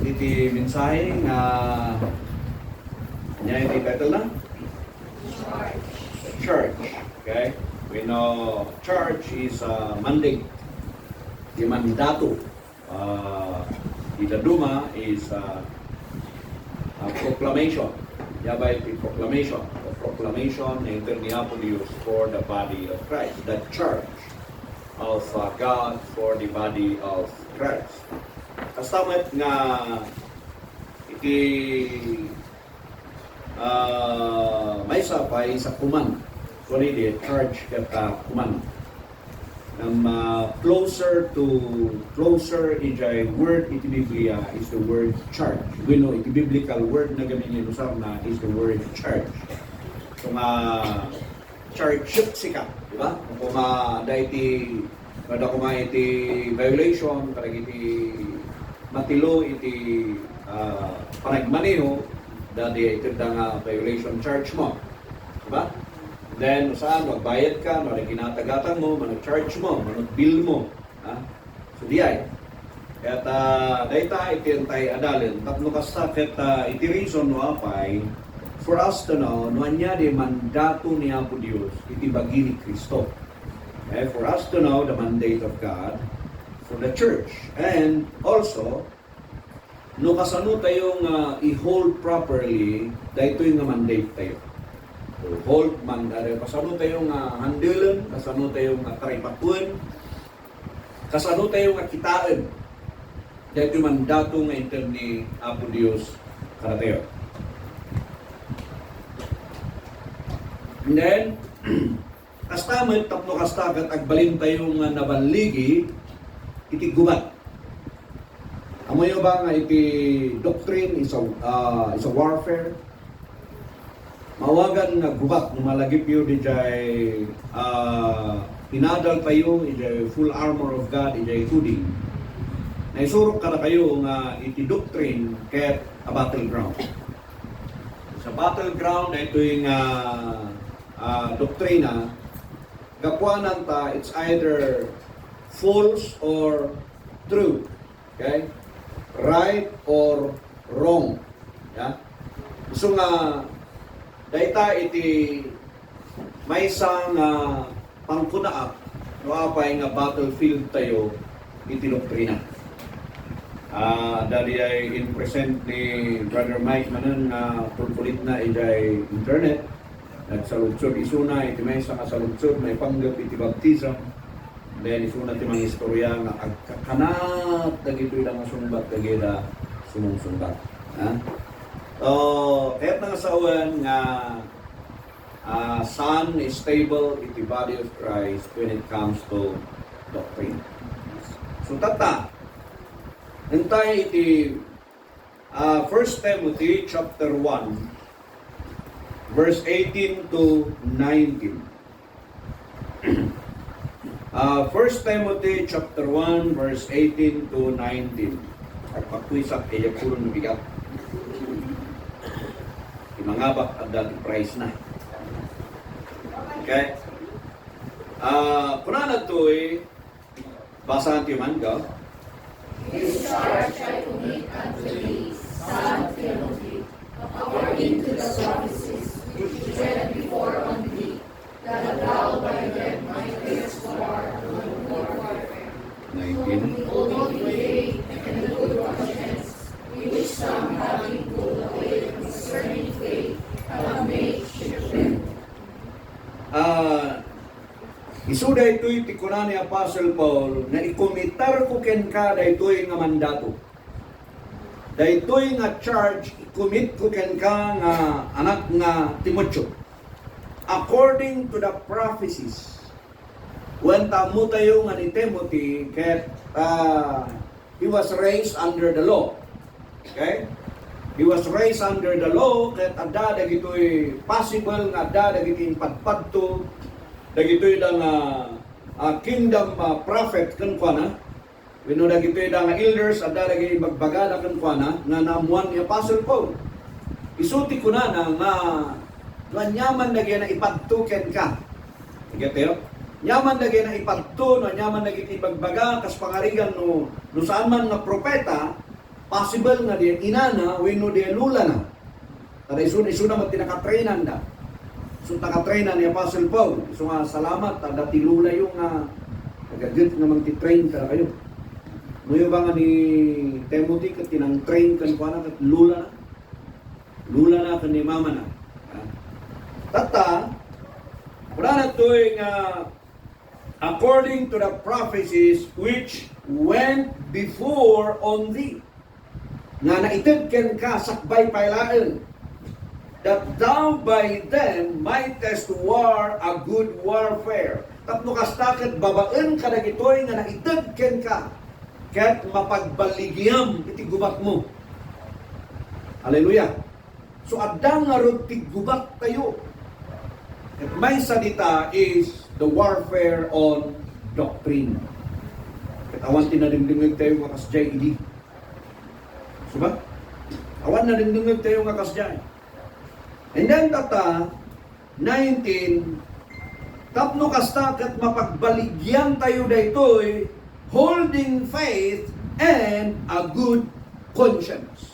iti mensahe nga niya iti title na? Church. Okay? We know church is a mandate. The mandato. Idaduma is a proclamation. Yabay iti proclamation. The proclamation na interniapodius for the body of Christ. The church of God for the body of Christ. Kastamat nga iti may sapay sa kuman. Kuni di church kata kuman. Closer ijay word iti Biblia is the word church. We know iti biblical word na gamitin usap na is the word church. So church sika, di ba? Kung kada kuma iti violation, kada iti matilo iti panagmaneho, dati iti nga violation charge mo. Di ba? Then, saan, magbayad ka, kinatagatan mo, manag-charge mo, manag-bill mo. Ha? So, di ay. Kaya dahita iti antay adalin, tapno kasta ket iti reason no apay, for us to know, no anya di mandato ni Apo Dios, iti bagi ni Kristo. Okay? For us to know the mandate of God for the church. And also, no kasano tayong i-hold properly, dahito yung mandate tayo. So, hold man, kasano tayong handilan, kasano tayong taripatun, kasano tayong kitaan. Dahil yung mandato nga inter ni Apo Dios karatayo. And then, kastaman, tapno kastagat, agbalin tayong nabanligi, iti gubat. Amoy ba nga iti doctrine is a warfare? Mawagan nga gubat ng malagip yun di jay inadal tayo, ijay full armor of God, ijay hoodie. Naisurok ka na kayo nga iti doctrine ket a battleground. Sa battleground, ito yung doktrina, gapuanan ta, it's either false or true. Okay? Right or wrong. Yeah? So nga, dahita iti may isang pangkunaap no apay nga battlefield tayo iti doktrina. Dali ay in present ni Brother Mike manan nga pulpulit na ijay internet nagsaludsod isuna iti may isang kasaludsod may panggap iti baptism then isuna ti mga istorya nga agkakanat dagitoy lang sumbat dagida sumungsumbat. So, kahit nga sawan nga son is stable in the body of Christ when it comes to doctrine. So, tata, nantay iti 1 Timothy chapter 1 verse 18 to 19. 1 Timothy chapter 1 verse 18 to 19. Pagpakwisak kaya puro nabigat. Mangabak at dati price na. Okay? Kuna na ito basahan tiyo man ka. This charge I commit unto thee, son of Timothy, according to the prophecies which read before on thee, that thou by them mightest war the good warfare. 19. Holding the faith and the good conscience, which some having pulled away concerning faith have made shipwreck. Isuda ito'y tikuna ni Apostle Paul na ikumitar ko ken ka da ito'y nga mandato. Da ito'y nga charge ikumit ko ken ka nga anak nga Timoteo. According to the prophecies. When tamo tayo nga ni Timothy ket he was raised under the law. Okay? He was raised under the law, ket adda dagitoy possible nga adda dagitoy padpadto, dagitoy dang kingdom prophet kan kuana. We know dagitoy dang elders adda dagitoy magbagada kan kuana nga namuan ni Apostle Paul. Isuti ko na nga nyaman dagay na ipadto ken ka. Igatayo? Nyaman dagay na ipadto, no nyaman dagay ibagbaga kas pangarigan no saan man nga propeta possible nga diyan inana wenno diyan lula na. Kada isu na tinakatrainan da. So nakatrainan ni Apostle Paul. So nga salamat dati lula yung nagagat nga magti-train ka kayo. Ngayon ba nga ni Timothy kat tinang-train kan ko na kat lula na. Lula na kan ni mama na. Tata, wala na ito according to the prophecies which went before on thee. Nga naitagkan ka sakbay pailaan, that thou by them mightest war a good warfare. Tapno kastakit babaan ka na gitoy nga naitagkan ka, kaya't mapagbaligiyam iti gubat mo. Hallelujah. So adang nga ron tiggubat tayo. At may salita is the warfare on doctrine. At awan tinadimdimig tayo nga kasjay idi. So ba? Awan na dimdimig tayo nga kasjay. And then tata, 19, tapno kastakat mapagbaligyan tayo daytoy, holding faith and a good conscience.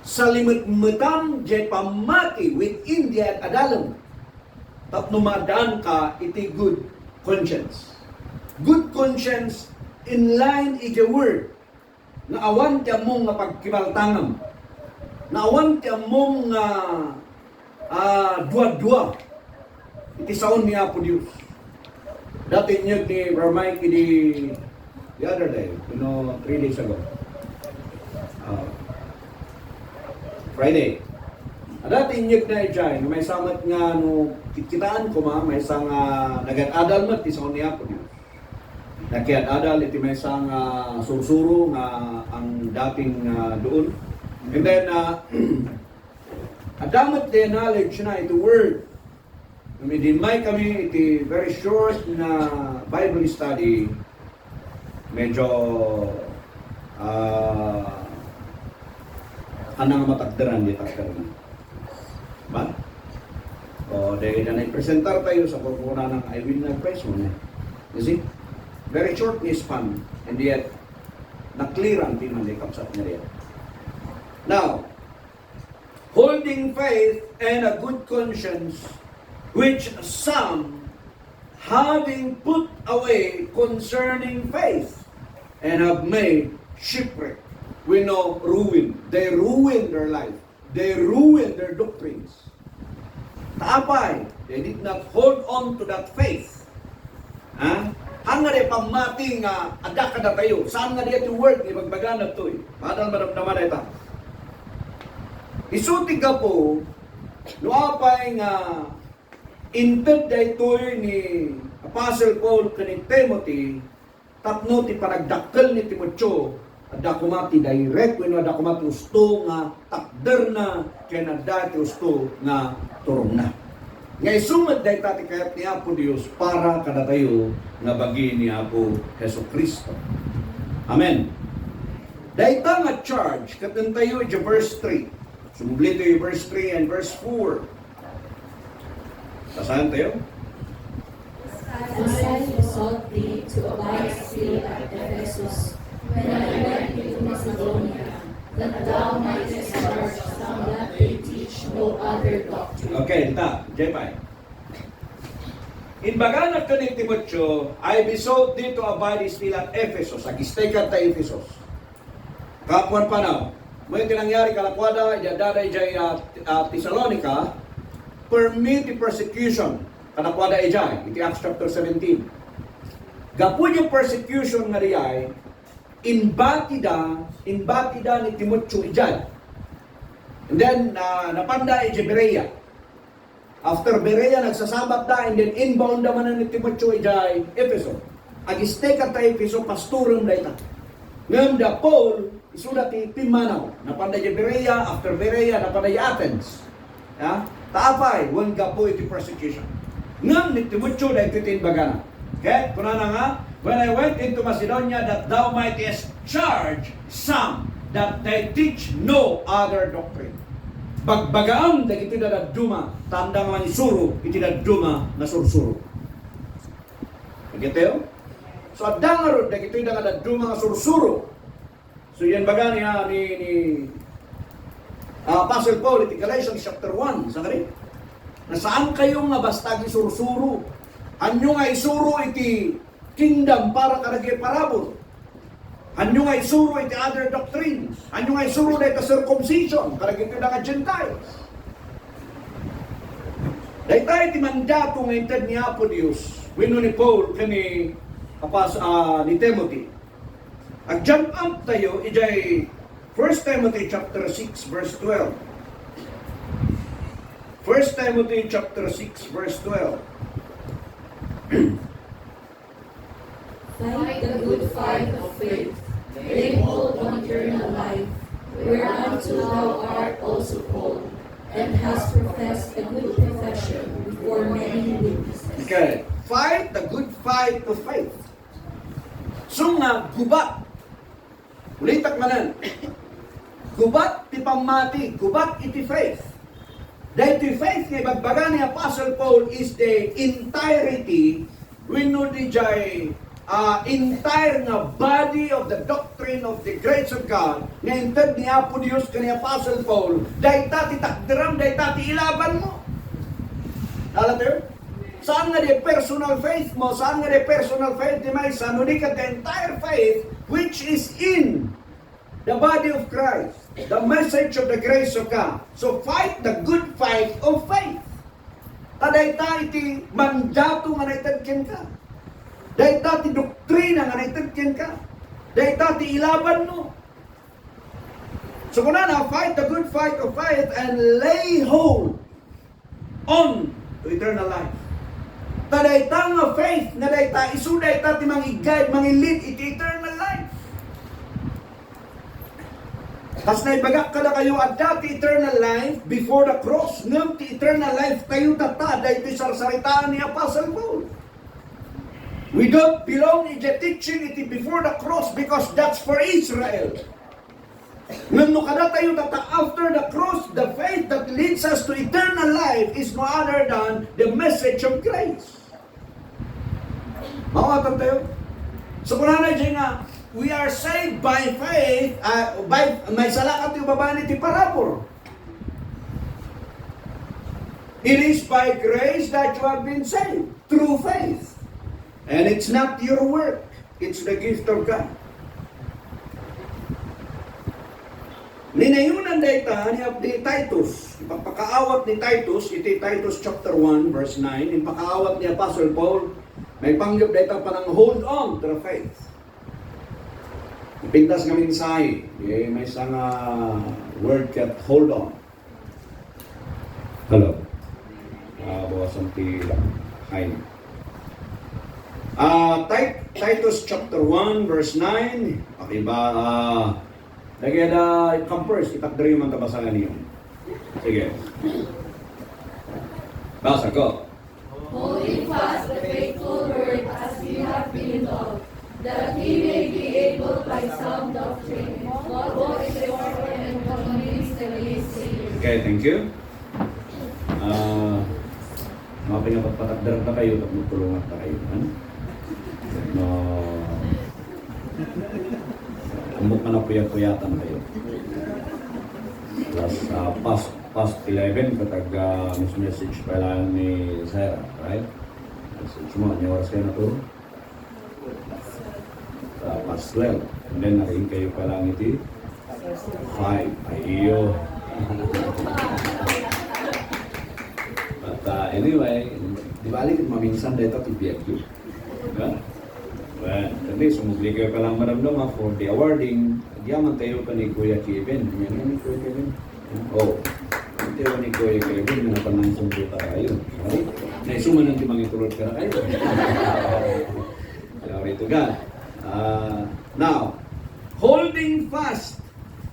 Sa limit-mitam jay pamati with India at Adalam, tapno madaan ka iti good conscience. Good conscience in line iti word na awan ti among nga pagkibaltangam, na awan ti among dua-dua iti saon ni Apo Dios. Dati niya ni Mike the other day, 3 days ago, Friday. Dati niya na ijay, may samat nga kitaan ko may isang nagat-adal mat ti saon ni Apo Dios. Nakiat-adal iti may isang sursuro nga ang dating doon. And then adamat the knowledge na iti word. Dinmay kami iti very short na Bible study. Medyo anang matagdaran di tagdaran. Ba? O dahil na naipresentar tayo sa pagkuna ng I will not praise mo. You see? Very short is fun. And yet, na-clear ang pinandikapsat niya rin. Now, holding faith and a good conscience, which some, having put away concerning faith, and have made shipwreck. We know ruin. They ruined their life. They ruined their doctrines. Taapay, they did not hold on to that faith. Hanga rin pamating adak na tayo. Saan nga diya ito word? Ibagbagan na ito. Padal madamdaman na ito. Isutig ka po, nuapay nga inted na ito ni Apostle Paul kani Timothy, tapno ti panagdakkel ni Timotyo, ada kumati direct when ada kumati usto nga takder na kaya dati usto nga turong na. Nga isumad dahi tati kayat ni Apo Dios para kada tayo nga bagi ni Apo Heso Kristo. Amen. Dahi ta nga charge katan tayo sa verse 3. Sumubli tayo verse 3 and verse 4. Tasahan tayo? As I besought thee to abide still at Ephesus, when I went into Macedonia, that thou mightest charge some that they teach no other doctrine. Okay, Jepay. In bagana ka ni Timotyo, I besought thee to abide still at Ephesus. Agistay ka ta Ephesus. Kapuan pa na. May tinangyari kalakwada, idadada ijay Thessalonica, permit the persecution. Kalakwada ijay, iti Acts chapter 17. Gapun yung persecution nga riyay, inbatida ni Timotyo ijay. And then, napanda ijay Berea. After Berea, nagsasabat da, and then inbound naman ni Timotyo ijay Epheso. Agistay ka ta Epheso, pastorum da ita. Ngayon da Paul, isulat ti Pimanaw. Napanda ijay Berea, after Berea, napanda ijay Athens. Taapay, one gapo iti persecution. Ngayon ni Timotyo da iti tinbagana. Okay? Kuna na nga, when I went into Macedonia, that thou mightest charge some that they teach no other doctrine. Pagbagaam da iti dadaduma, tanda nga ni suro, iti dadaduma na sursuro. Nagkitayo? So adang nga ron, da iti dadaduma nga sursuro. So yan baga niya ni Apostle Paul iti Galatians chapter 1, sa kani? Nasaan kayo nga basta gisursuro? Anyo nga isuro iti kingdom para karagay parabol. Anyo nga isuro iti other doctrines. Anyo nga isuro na iti circumcision karagay iti nga Gentiles. Dahil tayo iti mandato nga intad ni Apo Dios, wino ni Paul kani ni Timothy. Ag-jump up tayo, ijay 1 Timothy chapter 6 verse 12. 1 Timothy chapter 6 verse 12. Fight the good fight of faith, lay hold on eternal life, whereunto thou art also called, and hast professed a good profession before many witnesses. Okay. Fight the good fight of faith. So nga, gubat. Ulitak manan. Gubat ti pamati, gubat iti faith. Dahil ti faith nga ibagbaga ni Apostle Paul is the entirety, we know the entire nga body of the doctrine of the grace of God nga intad ni Apo Dios kani Apostle Paul, dahil tati takdiram, dahil tati ilaban mo. Alam tayo? Saan nga di personal faith mo? Saan nga di personal faith ni Maysa? Nuni ka the entire faith which is in the body of Christ. The message of the grace of God. So fight the good fight of faith. Taday ta iti mandato nga naitadkin ka. Dahi ta ti doktrina nga naitadkin ka. Dahi ta ti ilaban mo. So kung na, fight the good fight of faith and lay hold on to eternal life. Taday ta nga faith na dahi ta isuday ta ti mangigad, mangilid iti eternal life. Tas naibagak ka na kayo at dati eternal life before the cross. Ngam ti eternal life kayo tata dahil iti sarsaritaan ni Apostle Paul. We don't belong in the teaching iti before the cross because that's for Israel. Ngam no kada tayo tata after the cross, the faith that leads us to eternal life is no other than the message of grace. Mawatan tayo? So kung na dyan nga, we are saved by faith, may salakat yung babaan iti parabor. It is by grace that you have been saved, through faith. And it's not your work, it's the gift of God. Ninayunan dayta ni Titus, ipapakaawat ni Titus, iti Titus chapter 1 verse 9, ipakaawat ni Apostle Paul, may pangyop dayta pa ng hold on to the faith. Ipintas nga mensahe, may isang word kat hold on. Hello. Bawasan ti hi. Titus chapter 1 verse 9. Okay ba? Lagi ada come first, itakdari yung mga kabasahan niyo. Sige. Basa ko. Holding fast the faithful word as we have been taught, that he may be able by sound doctrine, both exhort and convince the Savior. Okay, thank you. Mga pinapagpatakdaran na kayo, at magtulungan na kayo. Umuk na puyat-puyatan kayo. Plus, past 11, katag message pa lang ni Sarah, right? Message mo, niya oras kayo na to? Past 12. And then, nakain kayo pa lang iti 5. Ay, iyo. But anyway, di balik, maminsan dito tibiyag yun. Diba? Well, at least, sumugli kayo pa lang maramdaman for the awarding. Diyaman tayo pa ni Kuya Kevin. Yan ni Kuya Kevin. Oh, tayo ni Kuya Kevin na panang sumbuta kayo. Okay? Naisuman ng timang itulot ka na kayo. Glory to God. Now, holding fast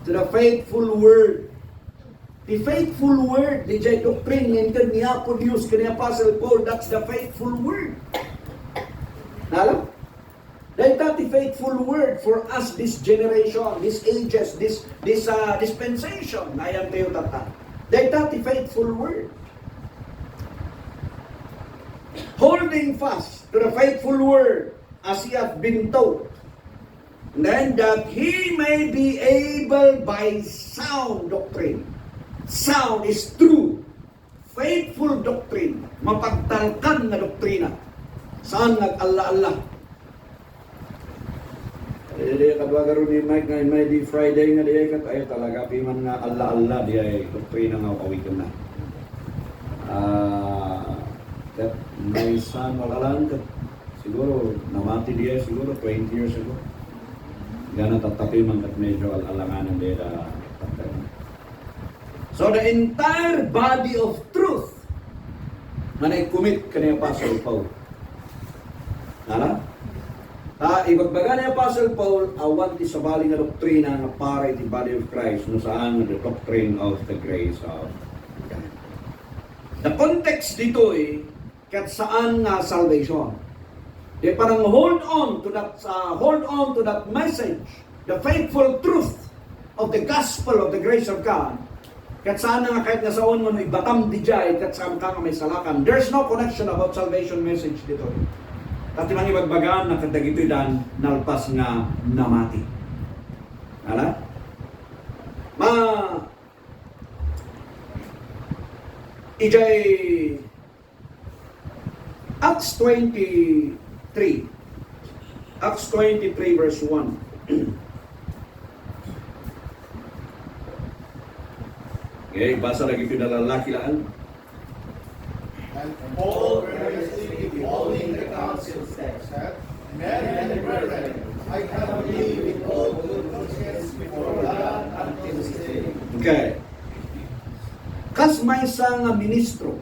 to the faithful word. The faithful word, the doctrine ngayon ni Apo Dios, kani Apostle Paul, that's the faithful word. Alam? Dahil the faithful word for us this generation, this ages, this dispensation, ayan tayo tata. Dahil the faithful word. Holding fast to the faithful word as he hath been taught. then that he may be able by sound doctrine. Sound is true. Faithful doctrine. Mapagtalkan na doktrina. Saan nag-alla-alla? Kadwa garo ni Mike nga may di Friday nga diay kat ay talaga piman nga alla-alla diay doktrina nga kawiton na. Kat may san wala kat siguro namati diay siguro 20 years ago. Gana tatapi man kat medyo alanganan diay da. So the entire body of truth na na-commit kaniya Apostle Paul. Nala? Ibagbaga ni Apostle Paul, awan ti sabali nga doktrina nga para iti body of Christ no saan the doctrine of the grace of God. The context dito kat saan nga salvation. Di parang hold on to that message, the faithful truth of the gospel of the grace of God. Kat saan nga kahit nasaon mo ibatam di jay kat saan ka may salakan. There's no connection about salvation message dito. At imang ibagbagaan na kadagito'y dan nalpas nga namati. Ala? Ijay Acts 23. Acts 23 verse 1. Okay, basa lagi ito na lalaki laan. And Paul earnestly beholding the council said, Men and brethren, I cannot believe with all good conscience before God until this day. Okay. Kas may isa nga ministro,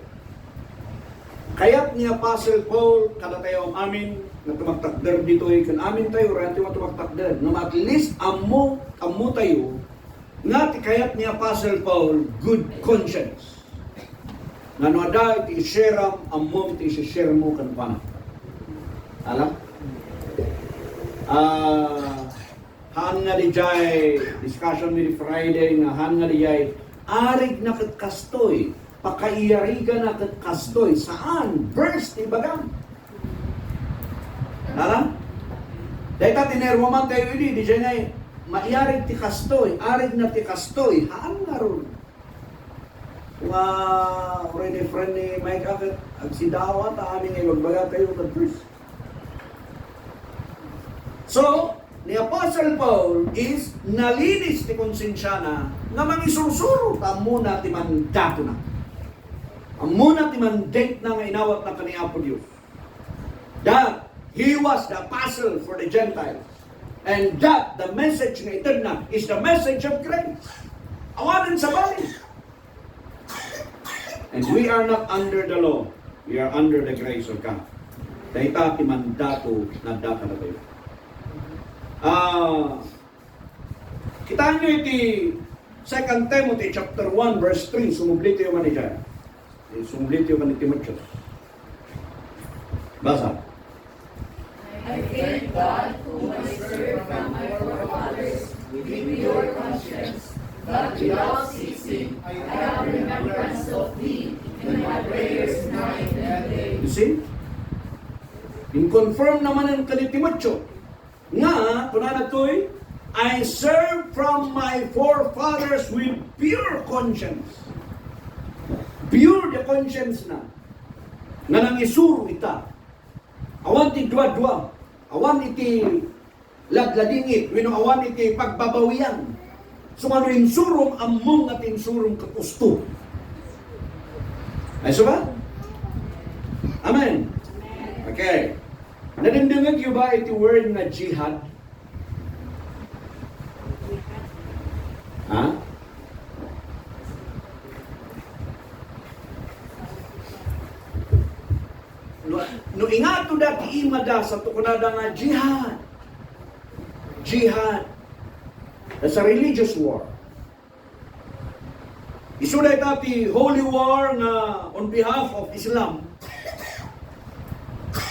kayat ni Apostle Paul, kada tayo amin, na tumaktakder dito kan amin tayo, rin tayo tumaktakder, na at least amo tayo, nga kayat ni Apostle Paul, good conscience. Nga no ada iti shaream amom iti share mo kan pana. Alam? Han nga di jay discussion ni Friday nga han nga di jay arig na ket kastoy, pakaiyariga na ket kastoy saan? Verse ti bagam. Alam? Dahil ta tinermo man tayo di jay nga maiyarig ti kastoy, arig na ti kastoy, haan nga ron. Already friend ni Mike Akit, agsidawa ta aming ibagbaga tayo kat verse. So, ni Apostle Paul is nalinis ti konsensya na nga mangisusuro ta muna ti mandato na. Ang muna ti mandate na nga inawat na kaniya po Diyos. That he was the apostle for the Gentiles. And that the message nga ito na is the message of grace. Awanan sa bali. And we are not under the law. We are under the grace of God. Dahil ti mandato na daka na tayo. Kita nyo iti 2 Timothy chapter 1 verse 3. Sumublito yung manijan. Sumublito yung manitimuchos. Basa. I thank God whom I serve from my forefathers with pure conscience, that without ceasing I have remembrance of thee in my prayers night and day. You see? In-confirm naman ang kanitimucho nga, kunana to'y, I serve from my forefathers with pure conscience. Pure the conscience na. Nga nang isuro ita. Awan ti dua-dua. Awan iti ladladingit. Awan iti pagbabawian. So ano insurong among at insurong kakusto. Ay so ba? Amen. Okay. Nadindungag yung ba iti word na jihad? Ha? No ingato dati imada sa tukunada nga jihad. Jihad. That's a religious war. Isuday dati holy war na on behalf of Islam.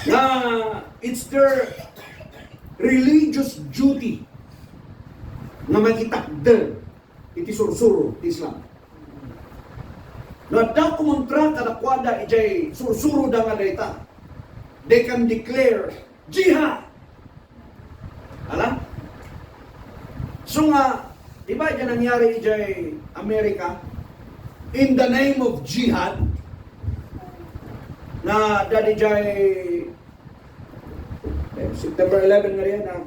Na it's their religious duty na magitakder iti sursuro ti Islam. No adda kumontra kadakwada ijay sursuro da nga dayta. They can declare jihad. Alam? So nga, di ba dyan nangyari dyan Amerika? In the name of jihad, na dadi dyan September 11 nga rin na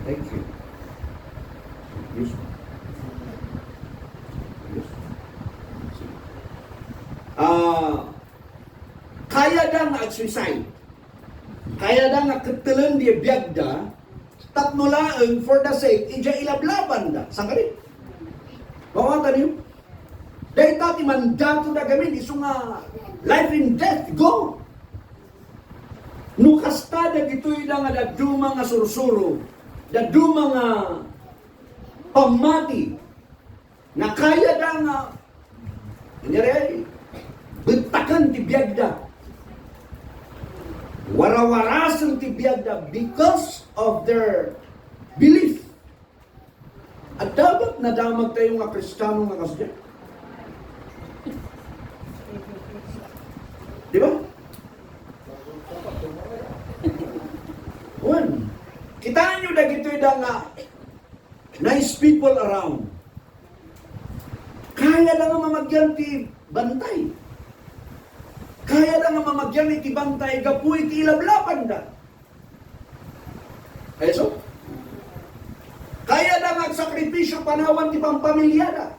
thank you. Yes. Yes. Kaya da nga ag-suicide. Kaya da nga katilan di biyagda, tatno laeng for the sake, ija ilablaban da. Saan ka rin? Bawatan niyo? Dahil tati mandato na gamin, iso nga life and death, go! Nukastada gito'y na nga daduma nga sursuro, daduma nga pamati, na kaya da nga, hindi rin, bentakan ti biyagda. Warawarasan ti biyagda because of their belief. At dapat nadamag tayo nga Kristiyano nga kasya. Di ba? One. Kitaan nyo na gito'y da nga nice people around. Kaya lang nga mamagyan ti bantay. Kaya lang nga mamagyan ti bantay, gapuy ti ilablaban da. Eh so? Kaya lang ang sakripisyo panawan ti pampamilya da.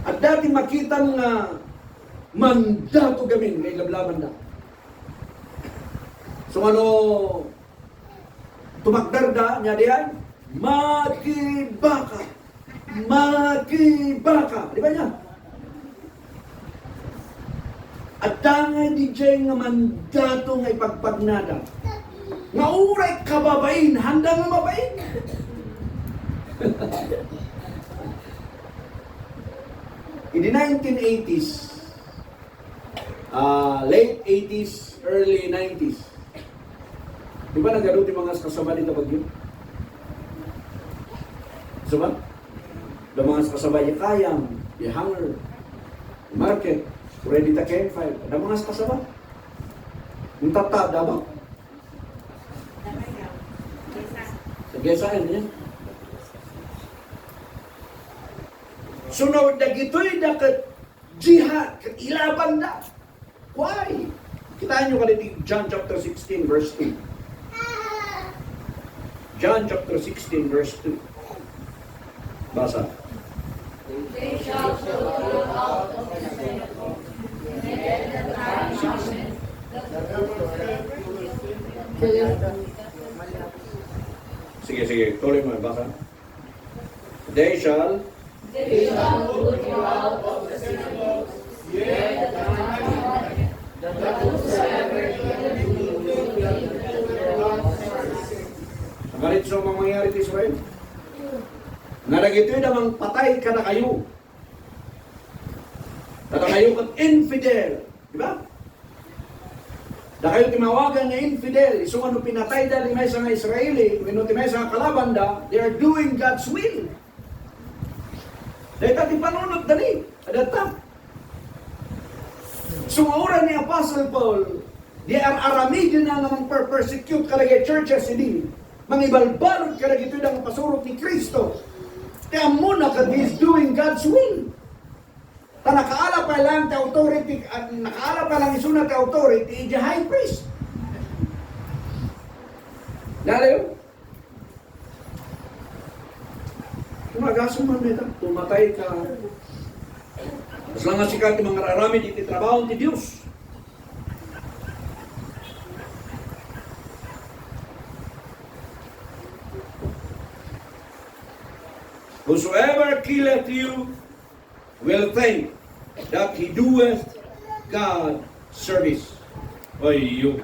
At dati makita nga mandato gamin may lablaban da. So ano, tumakdar da niya diyan, makibaka, makibaka. Di ba niya? At tangay di dyan nga mandato nga ipagpagnada. Nga uray kababain, handa nga mabain. In the 1980s, late 80s, early 90s, di ba nagano yung mga kasama dito bagyo? So ba? The mga kasama yung kayam, yung hanger, yung market, ready to campfire. Ada mga kasama? Yung tatada ba? Sa gesaan niya. So now, dagito'y dakat jihad, ilaban na. Why? Kitaan nyo kaniti John chapter 16 verse 2. John chapter 16 verse 2. Basa. They shall flow out of the synagogue, and at the time cometh, Sige, tuloy mo, basa. They shall put you out of the synagogues, yea, the time cometh, that whosoever eateth with you will be to their own service. Nagalit sa mga mangyari sa Israel. Naragito'y namang patay ka na kayo. Kada kayo kat infidel. Diba? Da kayo timawagan na infidel. So ano pinatay dahil may sa mga Israeli, when may sa kalaban da, they are doing God's will. Dahil tati panunod dali. Adata. So maura ni Apostle Paul, they are aramidin na namang persecute kalagay churches hindi. Mangibalbalod kalagay ito ng pasurot ni Kristo. Kaya muna kad he's doing God's will. Ta nakaala pa lang the authority, at nakaala pa lang isunat the authority, the high priest. Lalayo? Kumagaso man nito, tumatay ka. Mas lang nga sikat yung mga raramid iti trabaho ti Diyos. Whosoever killeth you will think that he doeth God service. Oy, you.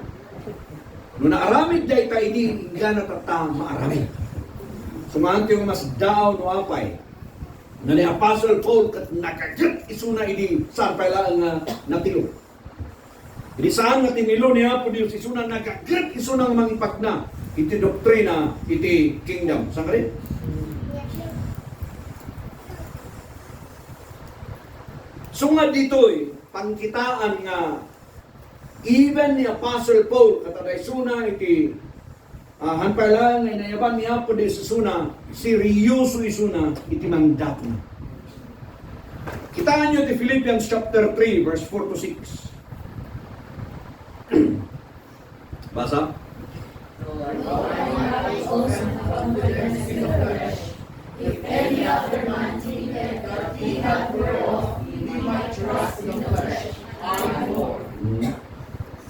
Nung naaramid dahi tayo hindi, hindi na tatang maaramid. Sumanti yung mas daw no apay. Na ni Apostle Paul kat nakagrit isuna ini saan pala ang natilo. Hindi saan nga tinilo ni Apo Diyos isuna nakagrit isuna ang mangipagna. Iti doktrina, iti kingdom. Saan ka rin? So nga dito'y pangkitaan nga even ni Apostle Paul kataday suna iti hanpalan nga inayaban niya po di suna, seryoso isuna, iti mandato na. Kitaan nyo di Philippians chapter 3, verse 4 to 6. Basa? If any other man thinketh that he hath whereof he might trust in the flesh, I am more.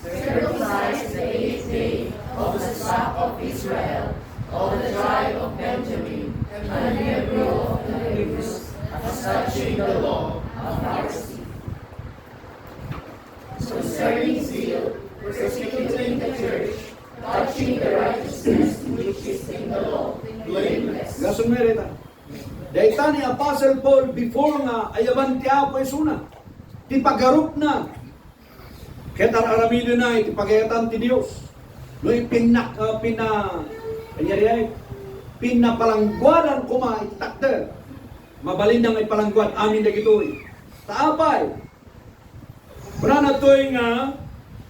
Circumcised the 8th day of the stock of Israel, of the tribe of Benjamin, and the Hebrew of the Hebrews, as touching the law, a Pharisee. Concerning zeal, persecuting the church, touching the righteousness which is in the law, blameless. Gason merita. Daita ni Apostle Paul before nga ayaban ti Apo isuna. Ti pagarup na. Ketar aramido na iti pagayatan ti Dios. No pinapalangguadan kuma iti takder. Mabalindang ay palangguad amin dagitoy. Taapay. Brana toy nga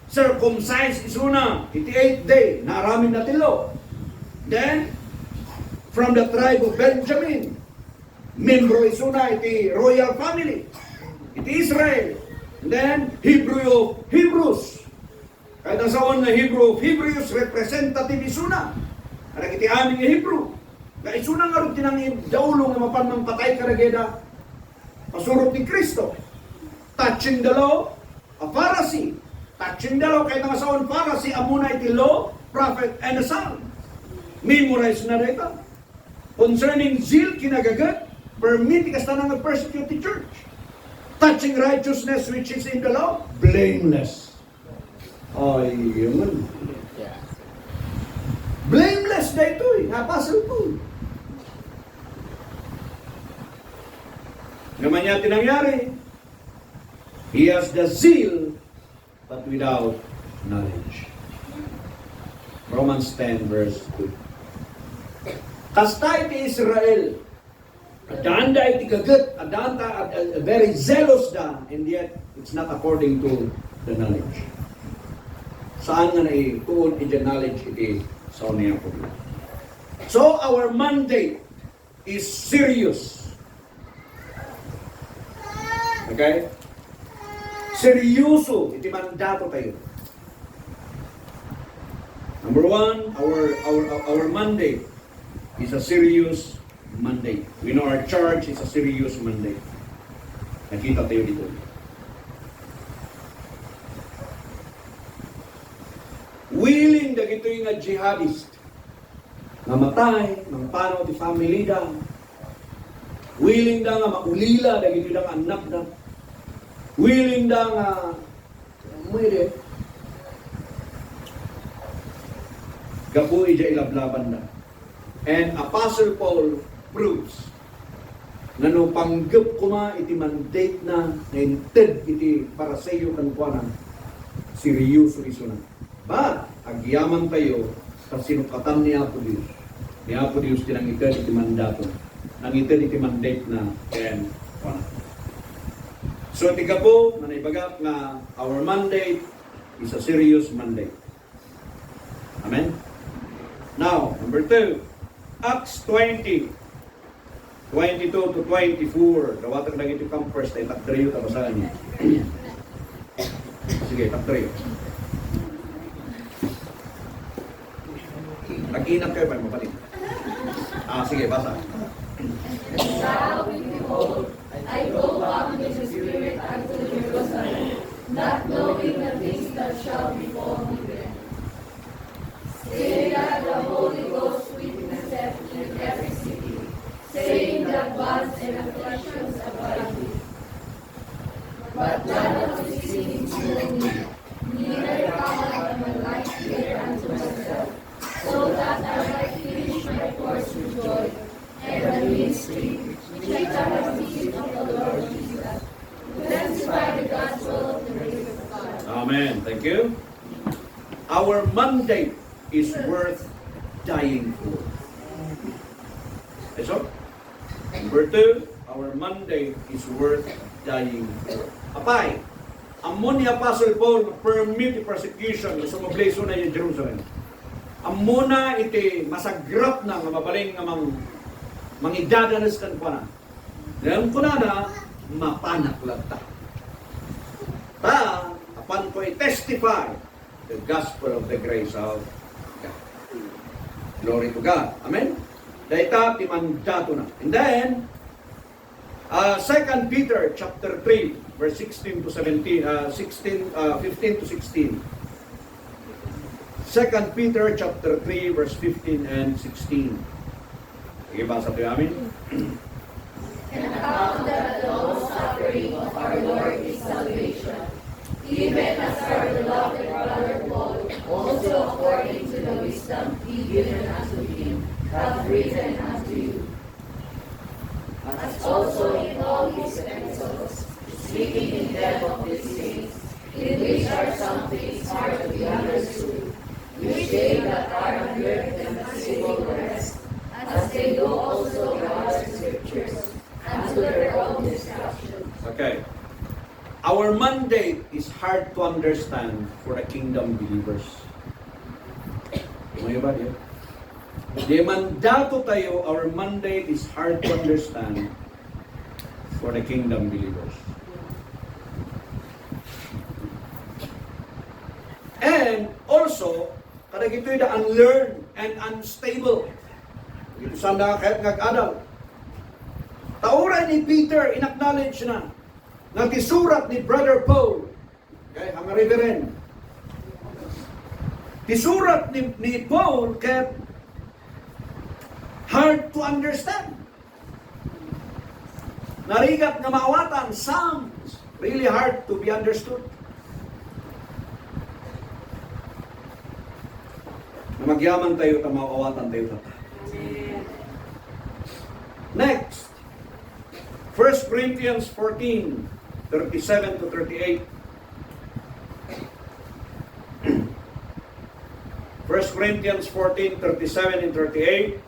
circumcised isuna iti 8th day na aramin na tilo. Then from the tribe of Benjamin, membro isuna iti royal family, iti Israel. And then Hebrew of Hebrews. Kahit ang saon na Hebrew of Hebrews, representative isuna. Karag iti aming Hebrew. Nga isuna nga rin tinangin, daulo nga mapanmang patay karageda, pasurot ni Kristo. Touching the law, a Pharisee. Touching the law, kahit ang saon Pharisee, amuna iti law, prophet, and the Psalm. Memorize na rin ito. Concerning zeal, kinagagat, permit ikasta na persecute the church. Touching righteousness which is in the law, blameless. Ay, yun. Blameless na ito eh. Apostle Paul. Naman niya tinangyari. He has the zeal, but without knowledge. Romans 10 verse 2. Kasta iti Israel, adanda iti gagat, adanda very zealous da, and yet it's not according to the knowledge. Saan nga na tuon iti knowledge iti sa niya po. So our mandate is serious. Okay? Seryoso iti mandato tayo. Number one, our mandate is a serious mandate. We know our charge is a serious mandate. Nakita tayo dito. Willing na ito yung jihadist. Namatay, ng panaw ti family da. Willing da nga maulila, na ito yung anak da. Willing da nga mwede. Gapuy dya ilablaban na. And Apostle Paul proves na no panggap kuma iti mandate na nainted iti para sa iyo kankuanan seryoso iso na. But agyaman tayo sa sinukatan ni Apo Dios. Ni Apo Dios tinang ited iti mandato. Nang ited iti mandate na and kuanan. So tiga po na naibagat na our mandate is a serious mandate. Amen? Now, number 2, Acts 20, 22 to 24. Dawatag na ito campers, tayo takdariyo, tabasahan niya. Sige, takdariyo. Nag-inap kayo, may mapalit. Sige, basa. Now, behold, I go up in the Spirit unto Jerusalem, not knowing the things that shall befall me there. Saying that the Holy Ghost witnesseth in every city, saying that bonds and afflictions abide me. But none of these things do me, neither cometh my life here unto myself, so that I might finish my course with joy, and the ministry which I have received of the Lord Jesus, to testify the gospel of the grace of God. Amen. Thank you. Our mandate is worth dying for. So, number 2, our mandate is worth dying for. Apay, amon ni Apostle Paul permit the persecution sa sumableso na yung Jerusalem. Ang muna iti masagrap na nga mabaling nga mangidadanas kan ko na. Ngayon ko na mapanak lang ta. Apan ko i-testify the gospel of the grace of God. Glory to God. Amen? Daita ti mandato na. And then, 2 Peter chapter 3, verse 16 to 17, 15 to 16. 2 Peter chapter 3, verse 15 and 16. Sige, basa tayo amin. And account that the long suffering of our Lord is salvation, even as our beloved brother Paul, also according to the wisdom he given unto him, hath written unto you. As also in all his epistles, speaking in depth of these things, in which are some things hard to be understood, which they that are under them civil rest, as they do also the other scriptures, unto their own destruction. Okay. Our mandate is hard to understand for the kingdom believers. May ba diyan? Di mandato tayo, our mandate is hard to understand for the kingdom believers. And also, kada gito'y the unlearned and unstable. Ito sanda kahit ngag-adal. Tauran ni Peter, in-acknowledge na, tisurat ni Brother Paul, okay, ang reverend. Tisurat ni Paul, kahit hard to understand. Narigat nga maawatan, sounds really hard to be understood. Magyaman tayo, maawatan tayo. Next, 1 Corinthians 14, 37 to 38. 1 Corinthians 14, 37 and 38.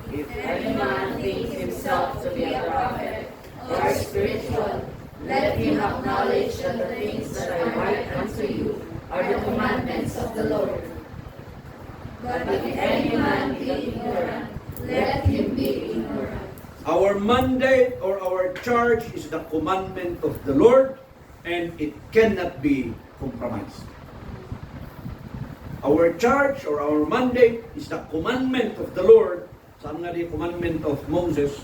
If any man thinks himself to be a prophet or spiritual, let him acknowledge that the things that I write unto you are the commandments of the Lord. But if any man be ignorant, let him be ignorant. Our mandate or our charge is the commandment of the Lord, and it cannot be compromised. Our charge or our mandate is the commandment of the Lord. Saan nga di commandment of Moses?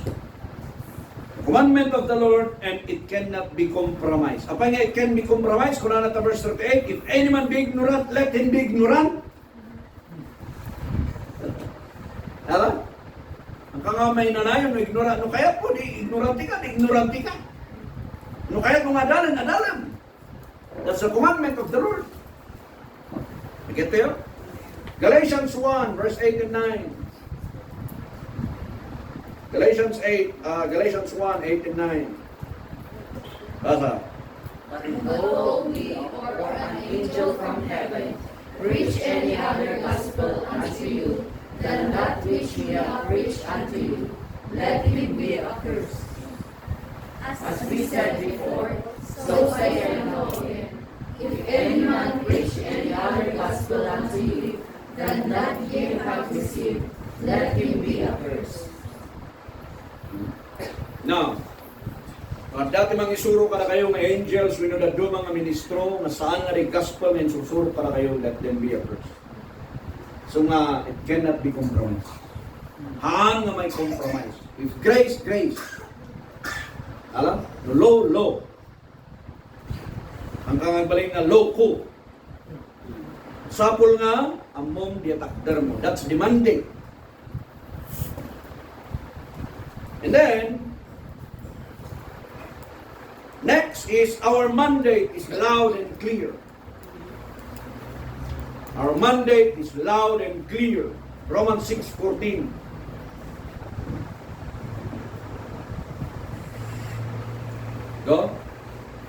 The commandment of the Lord, and it cannot be compromised. Apa nga it can be compromised? Kung na verse 38, if any man be ignorant, let him be ignorant. Hala? Ang kangamay na na yung ignorant. No kaya po, di ignoranti ka. No kaya kung adalan. That's the commandment of the Lord. Get there? Galatians 1, verse 8 and 9. Galatians 1, 8 and 9. Basa. But though we or an angel from heaven preach any other gospel unto you than that which we have preached unto you, let him be accursed. As we said before, so say I now again. If any man preach any other gospel unto you than that ye have received, let him be accursed. Now, dati mang isuro ka na kayo ng angels, winodado mga ministro, na saan nga rin gospel, and susuro ka na kayo, let them be accursed. So nga, it cannot be compromised. Haan nga may compromise. If grace, grace. Alam? Law. Ang kangabaling na loko. Sapol nga, among diatakder mo. That's demanding. And then, next is our mandate is loud and clear. Our mandate is loud and clear. Romans 6:14. Go.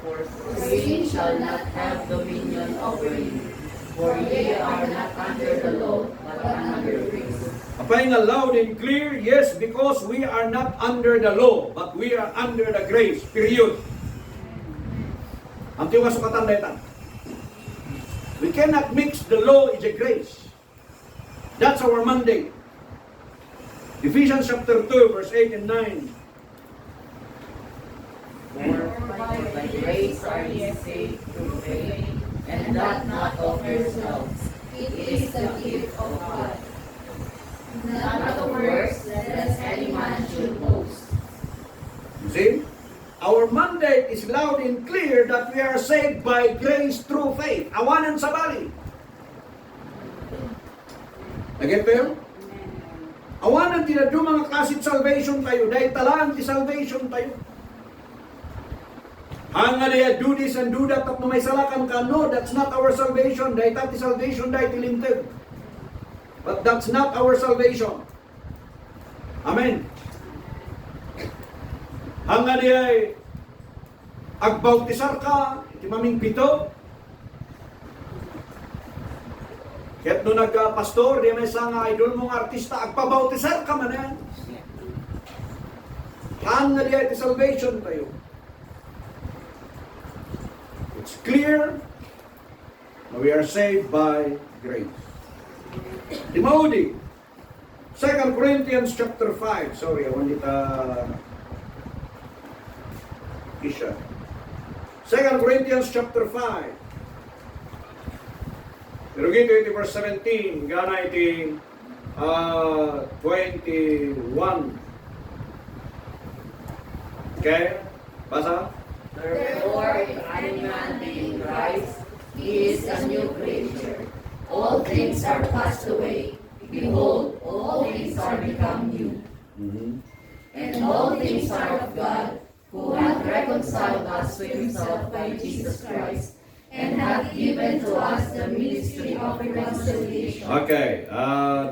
For sin shall not have dominion over you, for ye are not under the law, but under grace. Apay nga loud and clear, yes, because we are not under the law, but we are under the grace, period. Ang tiyo nga sukatan na ito. We cannot mix the law is a grace. That's our mandate. Ephesians chapter 2, verse 8 and 9. For by grace are ye saved through faith, and that not of yourselves. It is the gift of God. Not of works, lest any man should boast. You see? Our mandate is loud and clear that we are saved by grace through faith. Awanan sa bali. Naget tayo? Awanan tinadyo mga kasit salvation tayo. Dahil talaan ti salvation tayo. Hanga niya do this and do that at may salakan ka. No, that's not our salvation. Dahil tati salvation dahil tilintid. But that's not our salvation. Amen. Hanga niya ay agbautisar ka, iti maming pito. Kaya't no nagpastor, di may sanga idol mong artista, agpabautisar ka man yan. Hanga niya iti salvation tayo. It's clear that we are saved by grace. Timothy, 2 Corinthians chapter 5. Sorry, I want it Isha. 2 Corinthians chapter 5. Pero gito iti verse 17, gana iti 21. Okay? Basa? Therefore, if any man be in Christ, he is a new creature. All things are passed away. Behold, all things are become new. And all things are of God, who hath reconciled us with himself by Jesus Christ, and hath given to us the ministry of reconciliation. Okay.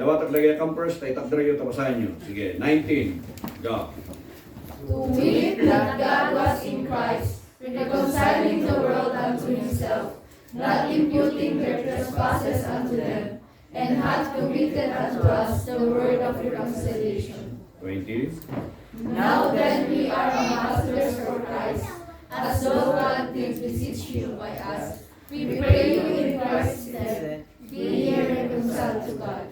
Dawat at lagay kang first, ay tagdarayo tapasahan nyo. Sige, 19. Go. To wit that God was in Christ, reconciling the world unto himself, not imputing their trespasses unto them, and hath committed unto us the word of reconciliation. 20. Now then we are ambassadors for Christ, as though God did beseech you by us. We pray you in Christ's stead, be ye reconciled to God.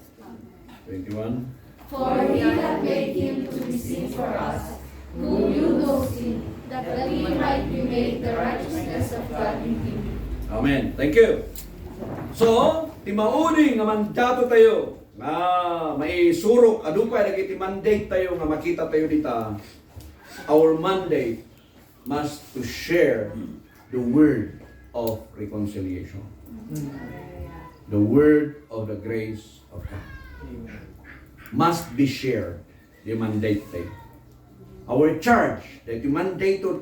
21. For he hath made him to be sin for us, who knew no sin, that we might be made the righteousness of God in him. Amen. Thank you. So, timauni nga mandato tayo. May surok, adupay nagiti mandate tayo nga makita tayo dita. Our mandate must to share the word of reconciliation. The word of the grace of God. Must be shared. The mandate tayo. Our charge, that yung mandato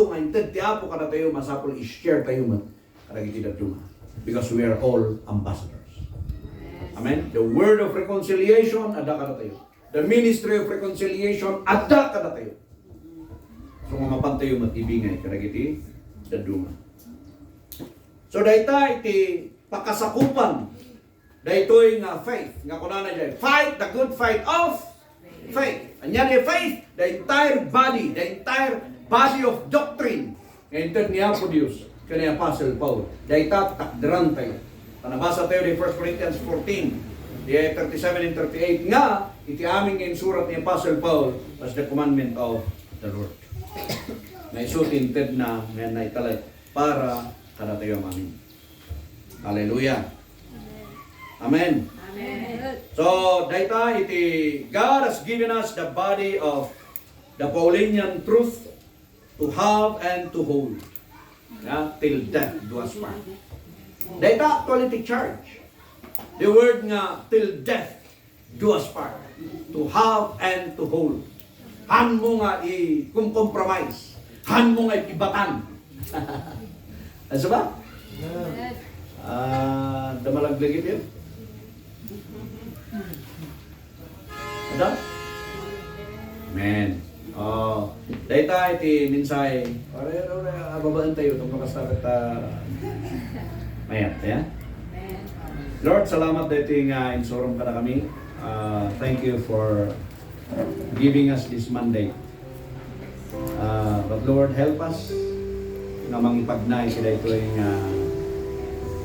nga inted ti Apo kada tayo masapol i-share tayo man kadagiti datuma. Because we are all ambassadors. Amen. The word of reconciliation adda kada tayo. The ministry of reconciliation adda kada tayo. So mapan tayo matibingay kadagiti datuma. So dayta iti pakasakupan daytoy nga faith nga kunana jay fight the good fight of faith. Anyan ay faith, the entire body of doctrine. Ngayon niya po Diyos, kanya Apostle Paul. Dahil takdran tayo. Panabasa tayo ni 1 Corinthians 14, 37 and 38 nga, iti aming in surat ni Apostle Paul as the commandment of the Lord. Naisutinted na ngayon na italay para kada tayo amin. Hallelujah. Amen. So, dayta iti God has given us the body of the Paulinian truth to have and to hold. Till death do us part. Dayta actually charge. The word nga till death do us part. To have and to hold. Han mo nga i-compromise. Han mo nga ibatan. Ano ba? Damalagligit yun. Ada? Men. Dayta iti minsay. Ora babaan tayo tong makasabot mayat ya. Lord, salamat dayto nga insorom kada kami. Thank you for giving us this mandate. But Lord, help us nga mangipagnay sila ito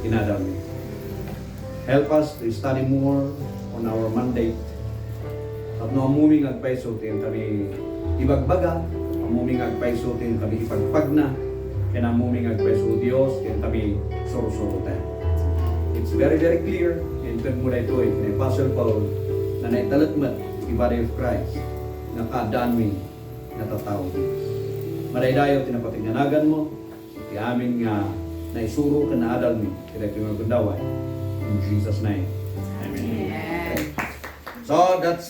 inadal mi. Help us to study more on our mandate. At no amuming agpaisotin kami ibagbaga, amuming agpaisotin kami ipagpagna, kaya amuming agpaiso Diyos, kaya kami soro-soro tayo. It's very, very clear, and kung muna ito ay Apostle Paul na naitalatmat the body of Christ, na kadami natatawag Diyos. Maraydayo, tinapatinganagan mo, di amin nga naisuro ka na adal mo, kaya kaya magundaway. In Jesus' name. Amen. So, that's